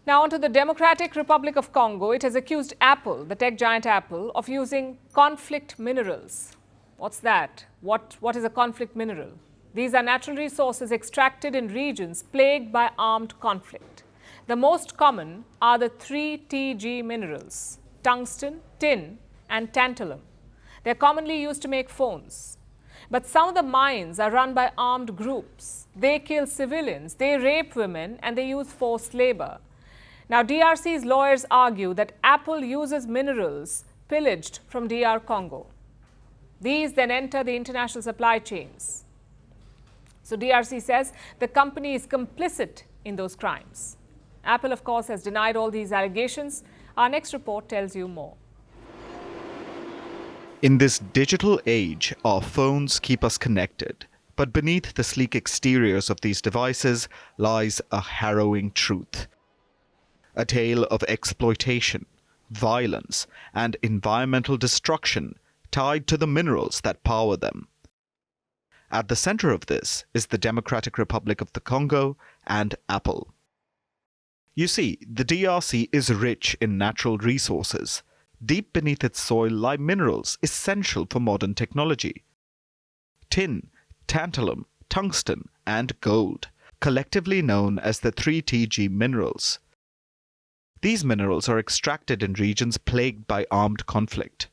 Now on to the Democratic Republic of Congo. It has accused Apple, the tech giant Apple, of using conflict minerals. What's that? What is a conflict mineral? These are natural resources extracted in regions plagued by armed conflict. The most common are the 3Tg minerals: tungsten, tin, and tantalum. They're commonly used to make phones. But some of the mines are run by armed groups. They kill civilians, they rape women, and they use forced labor. Now, DRC's lawyers argue that Apple uses minerals pillaged from DR Congo. These then enter the international supply chains. So DRC says the company is complicit in those crimes. Apple, of course, has denied all these allegations. Our next report tells you more. In this digital age, our phones keep us connected. But beneath the sleek exteriors of these devices lies a harrowing truth. A tale of exploitation, violence, and environmental destruction tied to the minerals that power them. At the center of this is the Democratic Republic of the Congo and Apple. You see, the DRC is rich in natural resources. Deep beneath its soil lie minerals essential for modern technology. Tin, tantalum, tungsten, and gold, collectively known as the 3Tg minerals. These minerals are extracted in regions plagued by armed conflict.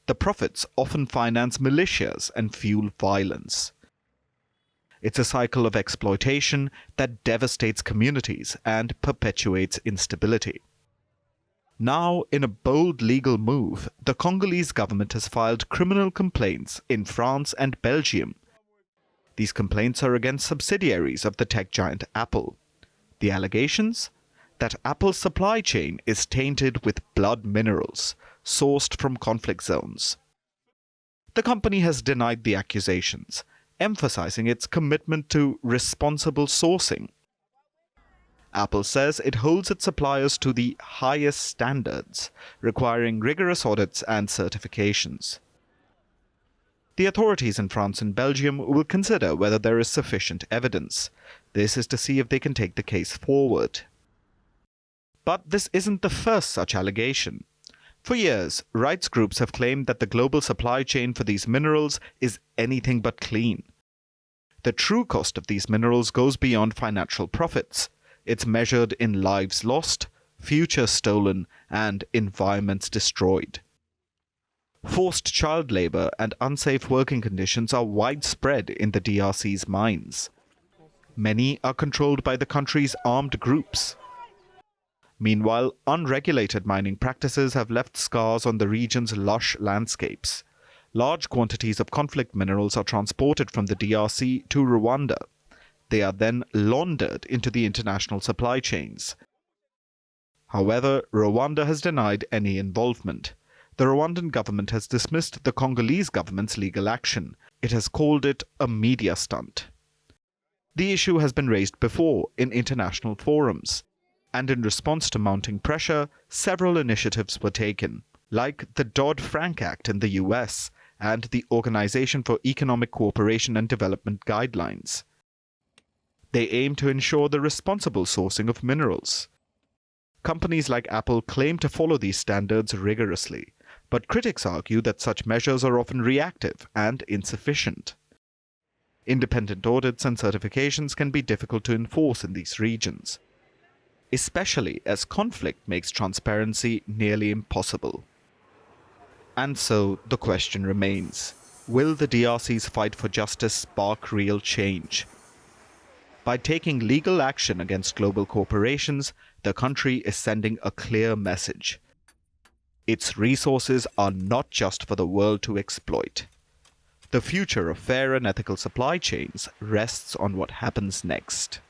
The profits often finance militias and fuel violence. It's a cycle of exploitation that devastates communities and perpetuates instability. Now, in a bold legal move, the Congolese government has filed criminal complaints in France and Belgium. These complaints are against subsidiaries of the tech giant Apple. The allegations? That Apple's supply chain is tainted with blood minerals sourced from conflict zones. The company has denied the accusations, emphasizing its commitment to responsible sourcing. Apple says it holds its suppliers to the highest standards, requiring rigorous audits and certifications. The authorities in France and Belgium will consider whether there is sufficient evidence. This is to see if they can take the case forward. But this isn't the first such allegation. For years, rights groups have claimed that the global supply chain for these minerals is anything but clean. The true cost of these minerals goes beyond financial profits. It's measured in lives lost, future stolen, and environments destroyed. Forced child labor and unsafe working conditions are widespread in the DRC's mines. Many are controlled by the country's armed groups. Meanwhile, unregulated mining practices have left scars on the region's lush landscapes. Large quantities of conflict minerals are transported from the DRC to Rwanda. They are then laundered into the international supply chains. However, Rwanda has denied any involvement. The Rwandan government has dismissed the Congolese government's legal action. It has called it a media stunt. The issue has been raised before in international forums. And in response to mounting pressure, several initiatives were taken, like the Dodd-Frank Act in the US and the Organization for Economic Cooperation and Development guidelines. They aim to ensure the responsible sourcing of minerals. Companies like Apple claim to follow these standards rigorously, but critics argue that such measures are often reactive and insufficient. Independent audits and certifications can be difficult to enforce in these regions, especially as conflict makes transparency nearly impossible. And so the question remains, will the DRC's fight for justice spark real change? By taking legal action against global corporations, the country is sending a clear message. Its resources are not just for the world to exploit. The future of fair and ethical supply chains rests on what happens next.